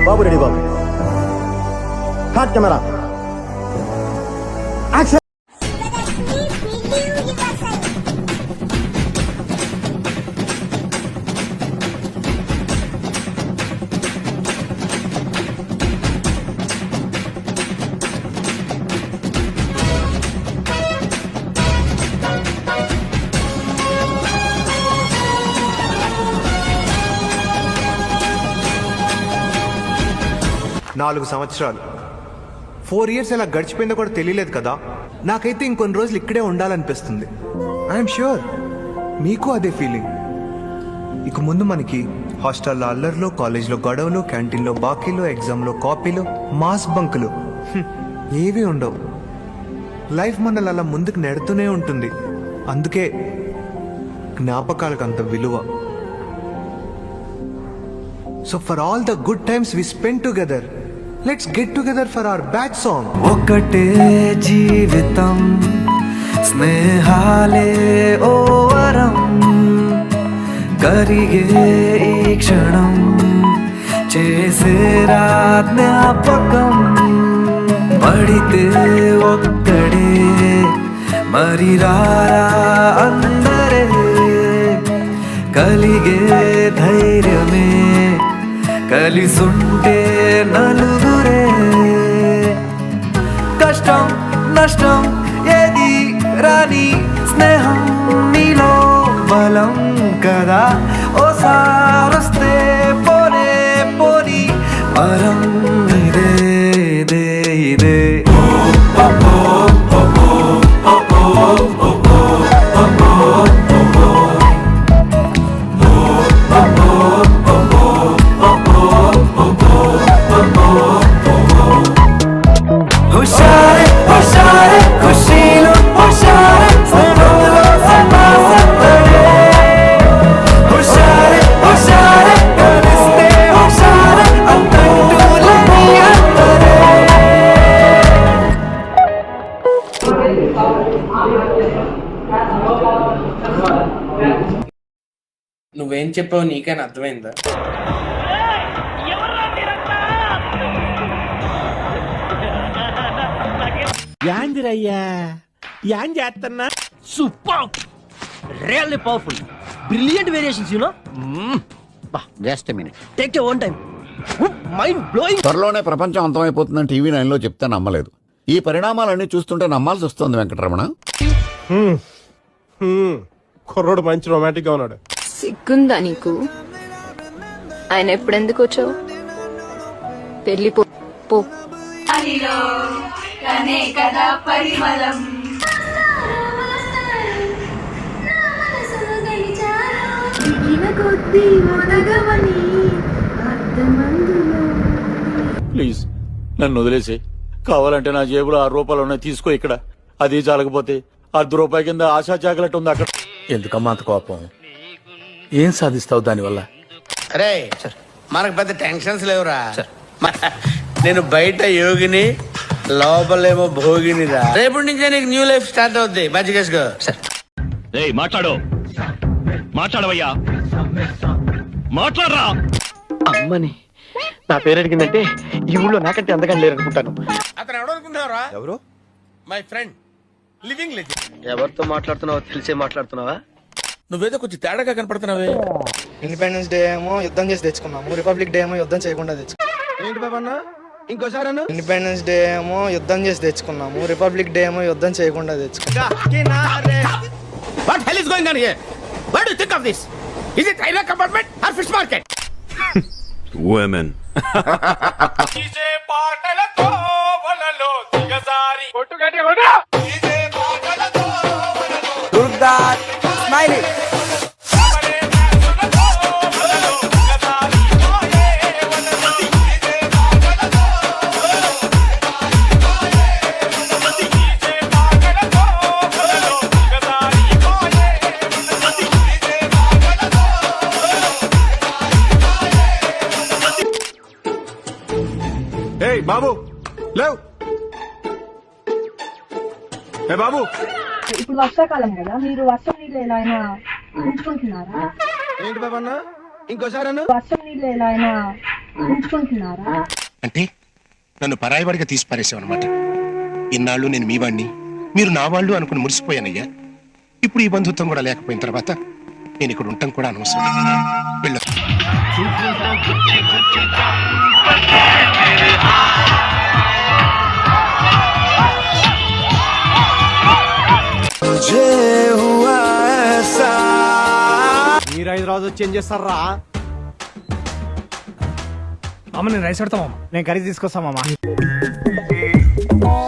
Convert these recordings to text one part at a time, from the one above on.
బాబు ready బాబు. Hot camera action. నాలుగు సంవత్సరాలు 4 years ఎలా గడిచిపోయిందో కూడా తెలియలేదు కదా. నాకైతే ఇంకొన్ని రోజులు ఇక్కడే ఉండాలనిపిస్తుంది. ఐఎమ్ ష్యూర్ మీకు అదే ఫీలింగ్. ఇక ముందు మనకి హాస్టల్లో అల్లర్లు, కాలేజ్లో గొడవలు, క్యాంటీన్లో బాకీలు, ఎగ్జామ్లో కాపీలు, మాస్ బంకులు ఏవి ఉండవు. లైఫ్ మనల్ని అలా ముందుకు నెడుతూనే ఉంటుంది. అందుకే జ్ఞాపకాలకు అంత విలువ. So for all the good times we spent together, let's get together for our batch song. ఒకటే జీవితం స్నేహాలే ఓ వరం, కరిగే ఈ క్షణం చేసే జ్ఞాపకం. పడితే ఒక్కడే మరి రారా అందరే, కలిగే ధైర్యమే కలిసుంటే నలుగురే. కష్టం నష్టం ఏది రాని స్నేహం నీలో బలం కదా. ఓసారొస్తే పోనే పోని వరం ఇదే ఇదే ఇదే. హుషారే హుషారే ఖుషీలు హుషారే స్నేహంలో సంపాసపడే. హుషారే హుషారే కలిస్తే హుషారే అంతంటూలని అందరే. నువ్వేం చెప్పావు నీకైనా అర్థమైందా? యాందిరయ్యా యాన్ చేస్తున్నా. Super, really powerful, brilliant variations you know. Just minute, take your own time. Mind blowing. త్వరలోనే ప్రపంచం అంతమైపోతుందని టీవీ 9 లో చెప్తే నమ్మలేదు. ఈ పరిణామాలన్నీ చూస్తుంటే నమ్మాల్సి వస్తుంది వెంకటరమణ. కుర్రోడు మంచి రొమాంటిక్ గా ఉన్నాడు. సిగ్గుందా నీకు? ఆయన ఎప్పుడెందుకు వచ్చావు? పెళ్లి పో పో. ప్లీజ్ నన్ను వదిలేసి, కావాలంటే నా జేబులో 6 రూపాయలు ఉన్నాయి, తీసుకో. ఇక్కడ అది చాలకపోతే ₹10 కింద ఆశా చాకలెట్ ఉంది అక్కడ. ఎందుకమ్మా అంత కోపం? ఏం సాధిస్తావు దానివల్ల? అరే మనకు పెద్ద టెన్షన్స్ లేవురా. నేను బయట యోగిని, లోపలేమో భోగినిరా. రేపటి నుంచే నీకు న్యూ లైఫ్ స్టార్ట్ అవుద్ది. బజ్జికేసుకో. మాట్లాడు, మాట్లాడవయ్యా, మాట్లాడరా. అమ్మని నా పేరు అడిగిందంటే ఈ ఊళ్ళో నాకంటే అందగానే లేరు అనుకుంటాను. అతను ఎవడనుకుంటున్నారా? ఎవరు? My friend, living legend. ఎవరితో మాట్లాడుతున్నావో తెలిసే మాట్లాడుతున్నావా? నువ్వేదో కొంచెం తేడాగా కనపడుతున్నావే. ఇండిపెండెన్స్ డే ఏమో యుద్ధం చేసి తెచ్చుకున్నాము, రిపబ్లిక్ డే ఏమో యుద్ధం చేయకుండా తెచ్చుకున్నాము. ఏంటి బాబన్నా ఇంకోసారి? ఇండిపెండెన్స్ డే ఏమో యుద్ధం చేసి తెచ్చుకున్నాము, రిపబ్లిక్ డే ఏమో యుద్ధం చేయకుండా తెచ్చుకున్నాము. What hell is going on here? What do you think of this? Is it railway compartment or fish market? Women. Durga smiley. ఏయ్ బాబు లేవ్. ఏ బాబు, ఇప్పుడు వర్షాకాలం కదా, మీరు వర్షం నీళ్ళు ఎలా అయినా ఉంచుకుంటున్నారా? ఏంటి బాబన్నా ఇంకోసారి? వర్షం నీళ్ళు ఎలా అయినా ఉంచుకుంటున్నారా? అంటే నన్ను పరాయివాడిగా తీసి పారేసావు అనమాట. ఇన్నాళ్ళు నేను మీ వాడిని, మీరు నా వాళ్ళు అనుకుని మురిసిపోయానయ్యా. ఇప్పుడు ఈ బంధుత్వం కూడా లేకపోయిన తర్వాత నేను ఇక్కడ ఉండటం కూడా అనవసరం. వెళ్ళు. మీరు హైదరాబాద్ వచ్చి ఏం చేస్తారా? మామ నేను రైస్ పెడతా మామ. నేను కర్రీ తీసుకొస్తా మామ.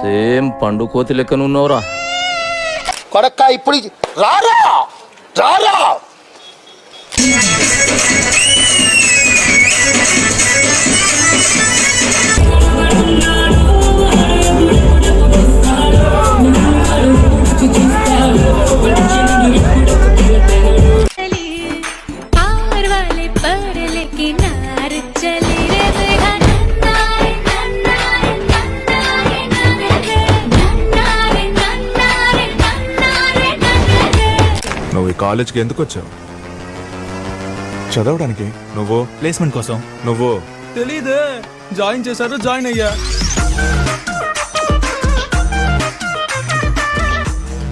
సేమ్ పండు కోతి లెక్కన ఉన్నావురా. కొడక్క ఇప్పుడు రారా రారా. నువ్వు ఈ కాలేజ్కి ఎందుకు వచ్చావు? చదవడానికి. నువ్వు ప్లేస్మెంట్ కోసం. నువ్వు తెలీదు, జాయిన్ చేశారు, జాయిన్ అయ్యా.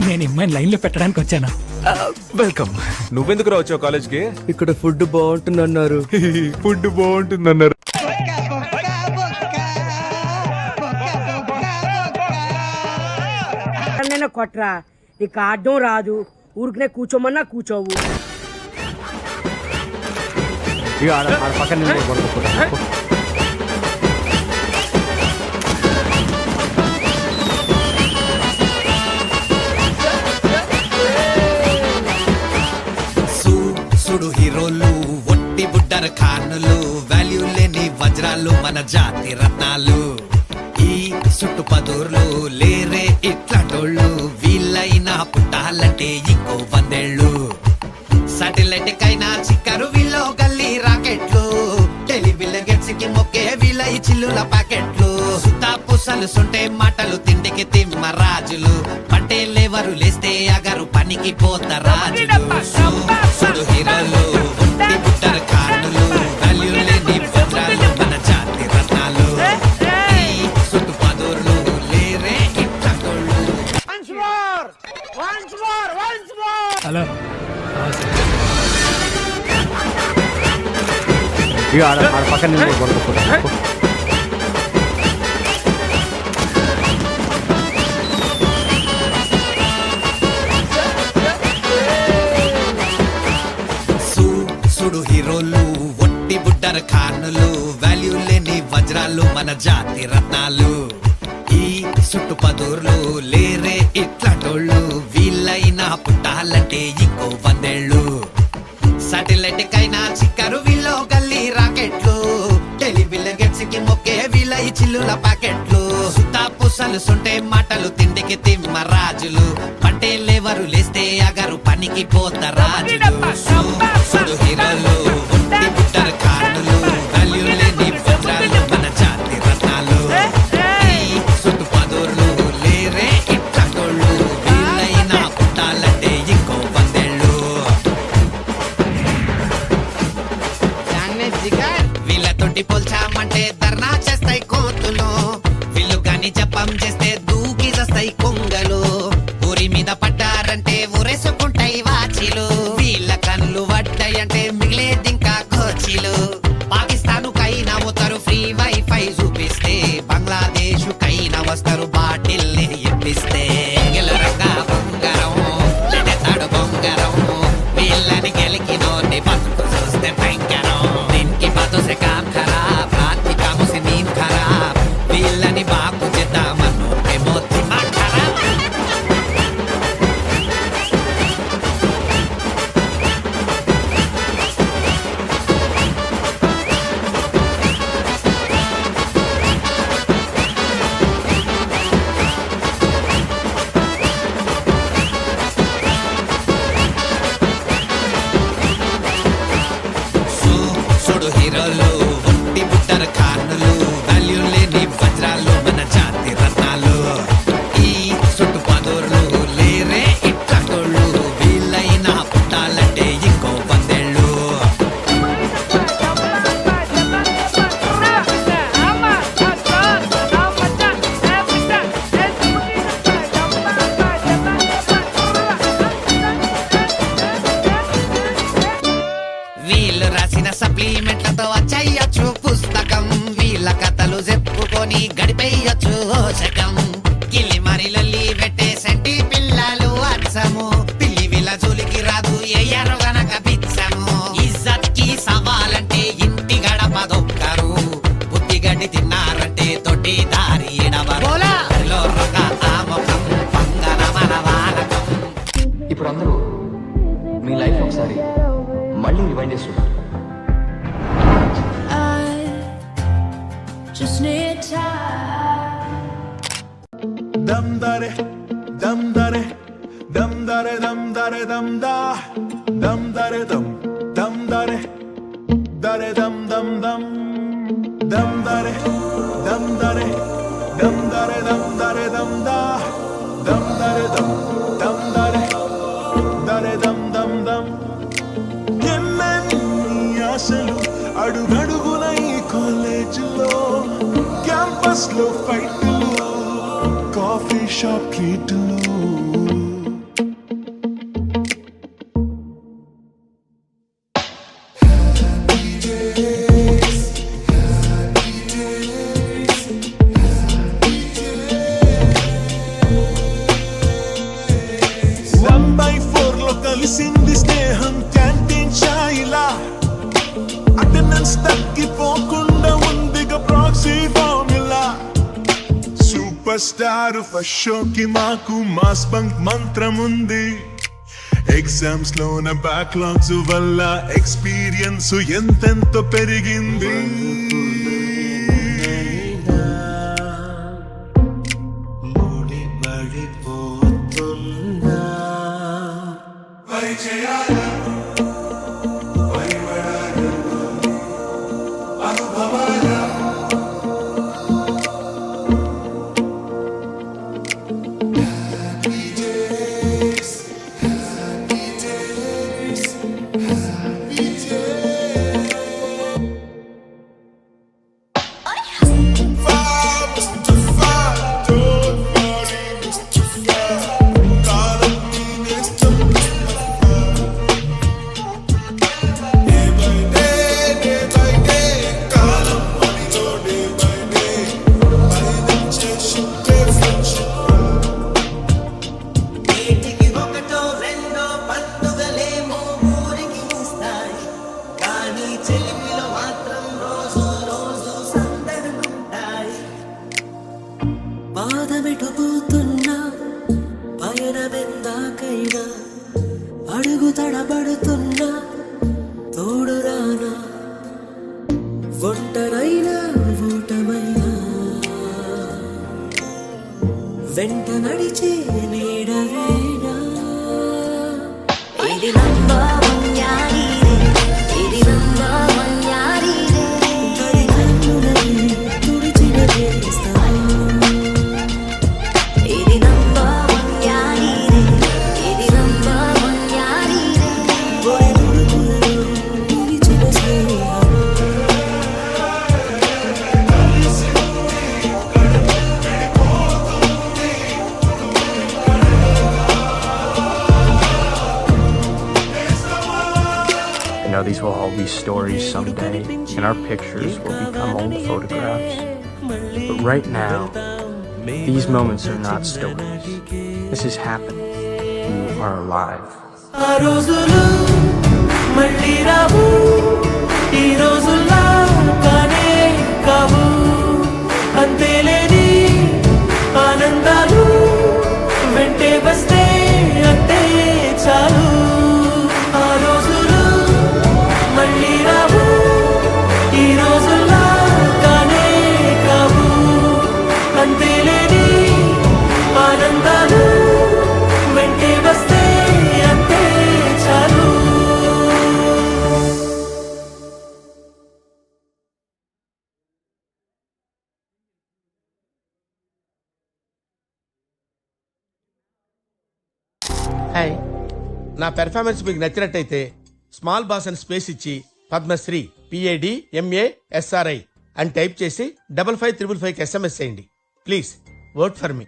నేను ఇమ్మాయిని లైన్ లో పెట్టడానికి వచ్చాను. వెల్కమ్. నువ్వెందుకు వచ్చావు కాలేజ్కి? ఇక్కడ ఫుడ్ బాగుంటుందన్నారు. ఫుడ్ బాగుంటుందన్నారు. కొట్రా, నీకు ఆడడం రాదు, ఊరికనే కూర్చోమన్నా కూర్చోవు. పక్కన సుడు హీరోలు, ఒట్టి బుడ్డర్ ఖానులు, వాల్యూ లేని వజ్రాలు, మన జాతి రత్నాలు. ఈ సుట్టు పదూర్లు లేరే ఇట్లాంటోళ్ళు, వీళ్ళైనా పుట్టాలంటే ఇంకో 100 ఏళ్ళు. సాటిలైట్ కైనా చిక్కరు వీళ్ళు గల్లీ రాకెట్లు, టెలివిజన్ గెట్స్ కి మొక్కే వీళ్ళ ఈ చిల్లుల ప్యాకెట్లు. సుతా పుసలు సొంటే మాటలు తిండికి తిమ్మ రాజులు, పంటే లేవరు లేస్తే అగరు పనికి పోత రాజులు. సుడు హీరోలు, ఒట్టి బుట్టర్ ఖానులు, వాల్యూ లేని వజ్రాలు, మన జాతి రత్నాలు. ఈ సుట్టు పదూర్లు లేరే ఇట్లాంటోళ్ళు. హలో, పక్కన సుడు హీరోలు, ఒట్టి బుడ్డర్ ఖానులు, వాల్యూ లేని వజ్రాలు, మన జాతి రత్నాలు. ఈ సుట్టు పదూర్లు లేరే ఇట్లాంటోళ్ళు, వీళ్ళైనా పుట్టాలంటే ఇంకో 100 ఏళ్ళు. సాటిలైట్ కైనా చిక్కరు వీళ్ళు గల్లీ రాకెట్లు, టెలివిజన్ గెట్స్ కి మొక్కే వీళ్ళ ఈ చిల్లుల ప్యాకెట్లు. సుతా పుసలు సొంటే మాటలు తిండికి తిమ్మ రాజులు, పంటే లేవరు లేస్తే అగరు పనికి పోత రాజులు. సుడు హీరోలు, ఒట్టి బుట్టర్ ఖానులు, వాల్యూ లేని వజ్రాలు, మన జాతి రత్నాలు. ఈ సుట్టు పదూర్లు లేరే ఇట్లాంటోళ్ళు, వీళ్ళైనా పుట్టాలంటే ఇంకో 100 ఏళ్ళు. వీళ్ళతోటి పోల్చామంటే ధర్నా చేస్తాయి కోతులు, వీళ్ళు గాని జపం చేస్తే దూకి చేస్తాయి కొంగలు. ఊరి మీద పడ్డారంటే ఊరేసుకుంటాయి వాచిలు, వీళ్ళ కళ్ళు పడ్డాయంటే మిగిలేది ఇంకా కోచిలు. పాకిస్తాను కైనా పోతారు ఫ్రీ వైఫై చూపిస్తే, బంగ్లాదేశ్ కైనా వస్తారు బాటిల్ ని ఇప్పిస్తే. గెలరంగా బొంగరం, లెడతాడు బొంగరం, వీళ్ళని గెలికినోని బతుకు చూస్తే భయంకరం. దీనికి బాతో సే కామ్ ఖరాబ్, రాత్ కి కామో సే నీంద్ ఖరాబ్, వీళ్ళని బాపు చేద్దామను ఏమో దిమాగ్ ఖరాబ్. సుడు హీరోలు, ఒట్టి బుట్టర్ ఖానులు, వాల్యూ లేని వజ్రాలు, మన జాతి రత్నాలు. ఈ సుట్టు పదూర్లు లేరే ఇట్లాంటోళ్ళు, వీళ్ళైనా పుట్టాలంటే ఇంకో 100 ఏళ్ళు. వీళ్ళు రాసిన సప్లిమెంట్లతో వచ్చేయచ్చు పుస్తకం వీళ్ళ కథలు చెప్పుకొని గడిపేయచ్చు శకం కిల్లి మరి లొల్లి పెట్టే సంటి పిల్లలు అచ్చము పిల్లి వీళ్ళ జోలికి రాదు ఎయ్యరు గనక పిచ్చము ఇజ్జత్ కి సవాలంటే ఇంటి గడప దొక్కరు బుద్ధి గడ్డి తిన్నారంటే తొట్టి దారి ఎడవరు రక ఆముఖం పంగన మన వాలకం. ఇప్పుడు అందరూ మీ లైఫ్ ఒకసారి మళ్ళీ రివైండ్ చేస్తున్నారు. దమ్ దరే దమ్ దరే దమ్ దరే దమ్ దరే దమ్ దా దమ్ దరే దమ్ దమ్ దరే దరే దమ్ దమ్ దమ్ దమ్ దరే దమ్ దరే దమ్ దరే దమ్ దరే దమ్ దా దమ్ దరే దమ్ దమ్ దరే దరే దమ్ దమ్ దమ్ ఎన్నెన్ని ఆశలు అడుగడుగున ఈ కాలేజీలో క్యాంపస్ లో ఫైట్లు కాఫీ షాప్ ట్రీట్లు కలిసింది స్నేహం క్యాంటీన్ ఛాయిలా అటెండెన్స్ తగ్గిపోకుండా ఉందిగా proxy formula super star first షోకి మాకు మాస్ బంక్ మంత్రం ఉంది ఎగ్జామ్స్ లోన బ్యాక్లాగ్స్ వల్ల ఎక్స్పీరియన్స్ ఎంతెంతో పెరిగింది బాధమెటుపోతున్నా పయనమెందాకైనా అడుగు తడబడుతున్నా తోడురానా ఒంటరైనా ఊటమైనా వెంట నడిచే నీడవేనా ఇది నంబావన్యారి ఇది నంబావన్యారి తుడిచిన చేస్తా These will all be stories someday, and our pictures will become old photographs. But right now, these moments are not stories. This is happening. You are alive. ఆనందాలు వెంటే వస్తే అంతే చాలు ఆ రోజులు మళ్ళీ రావు ఈ రోజుల్లా కానే కావు అంతేలేని ఆనందాలు వెంటే వస్తే అంతే చాలు. హాయ్, నా పెర్ఫార్మెన్స్ మీకు నచ్చినట్టయితే స్మాల్ బాస్ అని స్పేస్ ఇచ్చి పద్మశ్రీ PADMASRI అని టైప్ చేసి 5555 SMS చేయండి. Please vote for me.